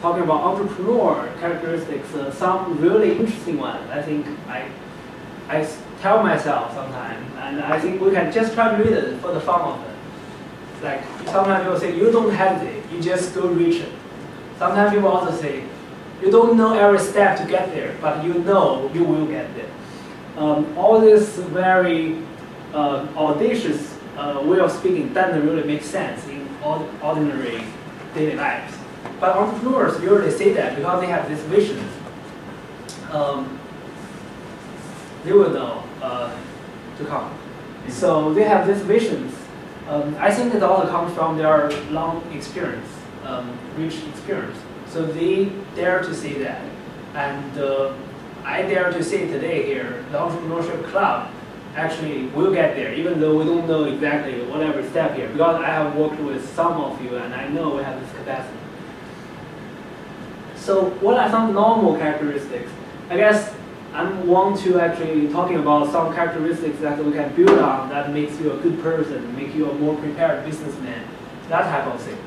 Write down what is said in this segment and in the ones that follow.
talking about entrepreneur characteristics, some really interesting ones. I think I tell myself sometimes, and I think we can just try to read it for the fun of it. Like sometimes people say, you don't hesitate, you just go reach it. Sometimes people also say, you don't know every step to get there, but you know you will get there. All this very audacious way of speaking doesn't really make sense in ordinary daily lives. But entrepreneurs usually say that because they have this vision. They will know to come. So they have these visions. I think it also comes from their long experience, rich experience. So they dare to say that. And I dare to say today here, the Entrepreneurship Club actually will get there, even though we don't know exactly whatever step here, because I have worked with some of you and I know we have this capacity. So what are some normal characteristics? I guess I want to actually talking about some characteristics that we can build on that makes you a good person, make you a more prepared businessman, that type of thing.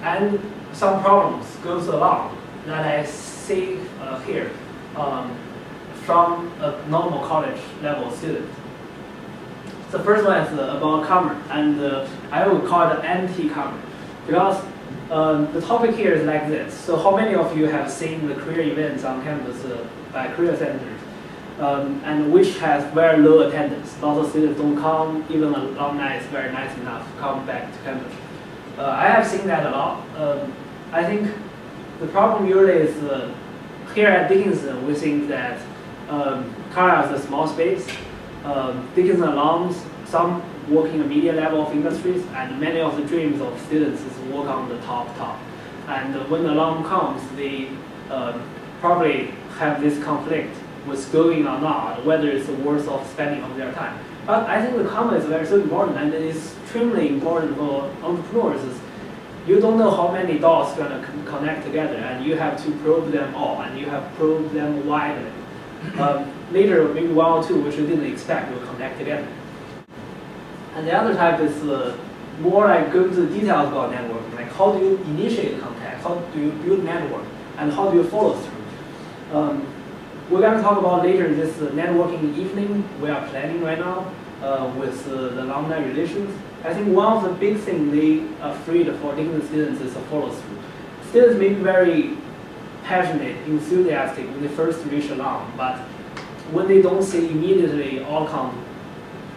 And some problems goes along that I see here from a normal college level student. The first one is about comer, and I would call it anti-comer, because the topic here is like this. So how many of you have seen the career events on campus by career centers, and which has very low attendance? Lots of students don't come, even alumni is very nice enough to come back to campus. I have seen that a lot. I think the problem usually is here at Dickinson, we think that Carlisle is a small space. Dickinson alums, some work in a media level of industries, and many of the dreams of students is work on the top. And when the alum comes, they probably have this conflict with going or not, whether it's worth of spending of their time. But I think the comer is very so important, and it is extremely important for entrepreneurs. You don't know how many dots are going to connect together, and you have to probe them all, and you have probed them widely. Later, maybe one or two, which you didn't expect, will connect together. And the other type is more like go into the details about networking, like how do you initiate contact, how do you build network, and how do you follow through. We're going to talk about later this networking evening we are planning right now with the alumni relations. I think one of the big things they are afraid for Dickinson students is a follow through. Students may be very passionate, enthusiastic when they first reach alum, but when they don't see immediately outcome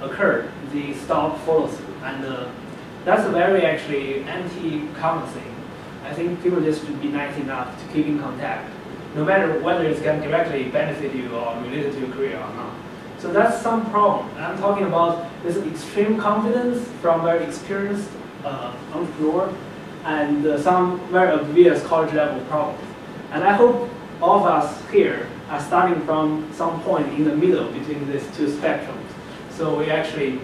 occur, they stop follow through. And that's a very actually anti-common thing. I think people just should be nice enough to keep in contact, no matter whether it's going to directly benefit you or related to your career or not. So that's some problem. I'm talking about this extreme confidence from very experienced entrepreneur and some very obvious college level problems. And I hope all of us here are starting from some point in the middle between these two spectrums. So we actually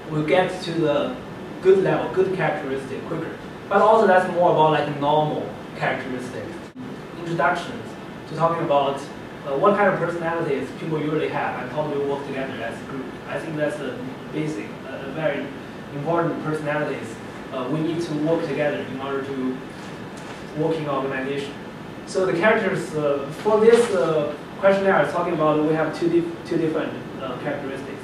will get to the good level, good characteristic quicker. But also that's more about like normal characteristics. Introductions to talking about what kind of personalities people usually have and how do we work together as a group. I think that's a basic, very important personalities we need to work together in order to work in organization. So the characters for this questionnaire I was talking about, we have two different characteristics.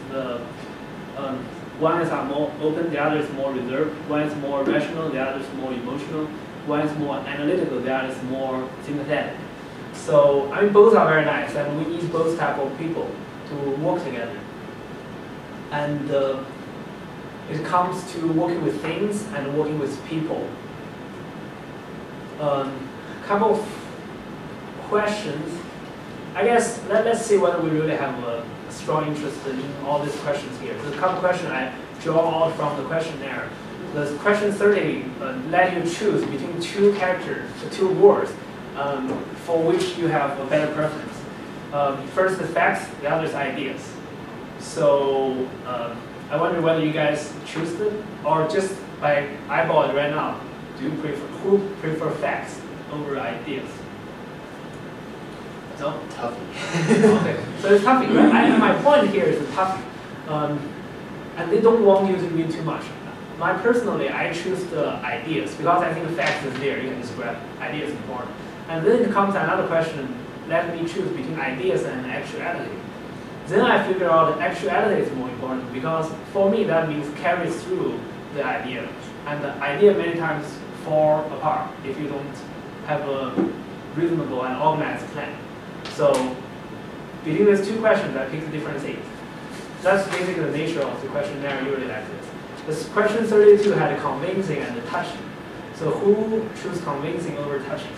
One is more open, the other is more reserved. One is more rational, the other is more emotional. One is more analytical, the other is more sympathetic. So, I mean, both are very nice, and we need both type of people to work together. And it comes to working with things and working with people. Couple of questions. I guess let's see whether we really have a strong interest in all these questions here. So, a couple of questions I draw out from the questionnaire. The question 30 let you choose between two characters, two words, for which you have a better preference. First is facts, the other is ideas. So I wonder whether you guys choose them, or just by eyeball it right now, who prefer facts over ideas? No? Toughie. Okay, so it's toughie, right? My point here is a toughie. And they don't want you to read too much. personally, I choose the ideas because I think the facts is there. You can just grab ideas important. And then comes another question. Let me choose between ideas and actuality. Then I figure out that actuality is more important because for me that means carries through the idea. And the idea many times fall apart if you don't have a reasonable and organized plan. So between these two questions, I pick the different things. That's basically the nature of the questionnaire usually like this. This question 32 had convincing and touching. So who choose convincing over touching?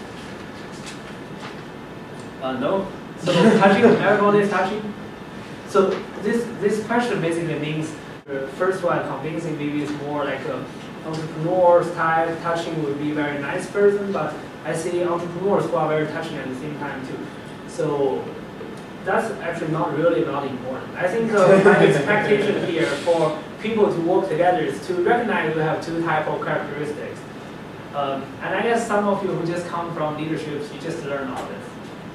No. So touching, everybody is touching. So this question basically means the first one, convincing, maybe is more like a entrepreneur style. Touching would be a very nice person, but I see entrepreneurs who are very touching at the same time too. So that's actually not important. I think my expectation here for people to work together is to recognize we have two types of characteristics. And I guess some of you who just come from leaderships, you just learn all this,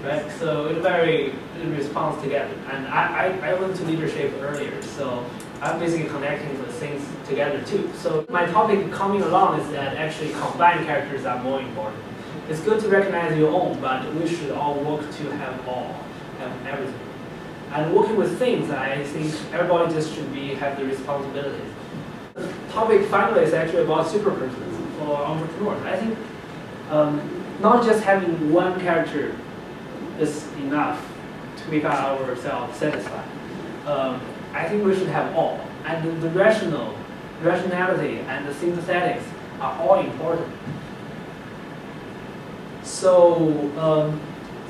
right? So it's very response together. And I went to leadership earlier, so I'm basically connecting the things together too. So my topic coming along is that actually combined characters are more important. It's good to recognize your own, but we should all work to have everything. And working with things, I think everybody just should have the responsibilities. The topic finally is actually about super persons for entrepreneurs. I think not just having one character is enough to make ourselves satisfied. I think we should have all. And the rationality and the synthetics are all important. So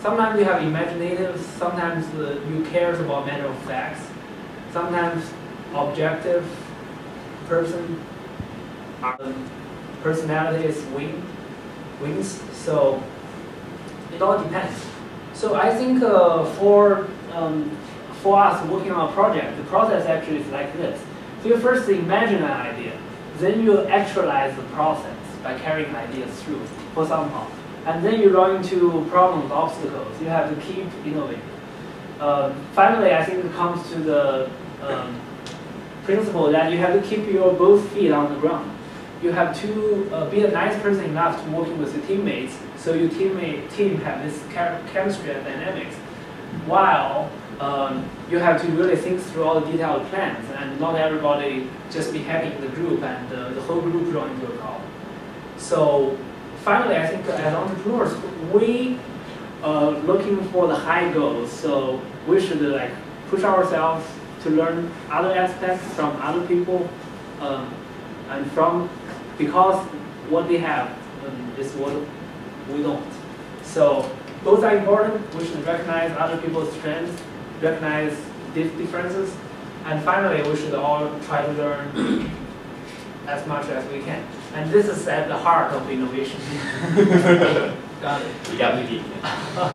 sometimes you have imaginative, sometimes you care about matter of facts, sometimes objective personalities wins. So it all depends. So I think for us working on a project, the process actually is like this. So you first imagine an idea, then you actualize the process by carrying ideas through for somehow. And then you run into problems, obstacles. You have to keep innovating. Finally, I think it comes to the principle that you have to keep your both feet on the ground. You have to be a nice person enough to working with your teammates, so your team have this chemistry and dynamics, while you have to really think through all the detailed plans, and not everybody just be happy in the group and the whole group run into a problem. So finally, I think as entrepreneurs, we are looking for the high goals. So we should push ourselves to learn other aspects from other people, and because what they have is what we don't. So both are important. We should recognize other people's strengths, recognize differences, and finally, we should all try to learn as much as we can. And this is at the heart of innovation. Got it. You got me.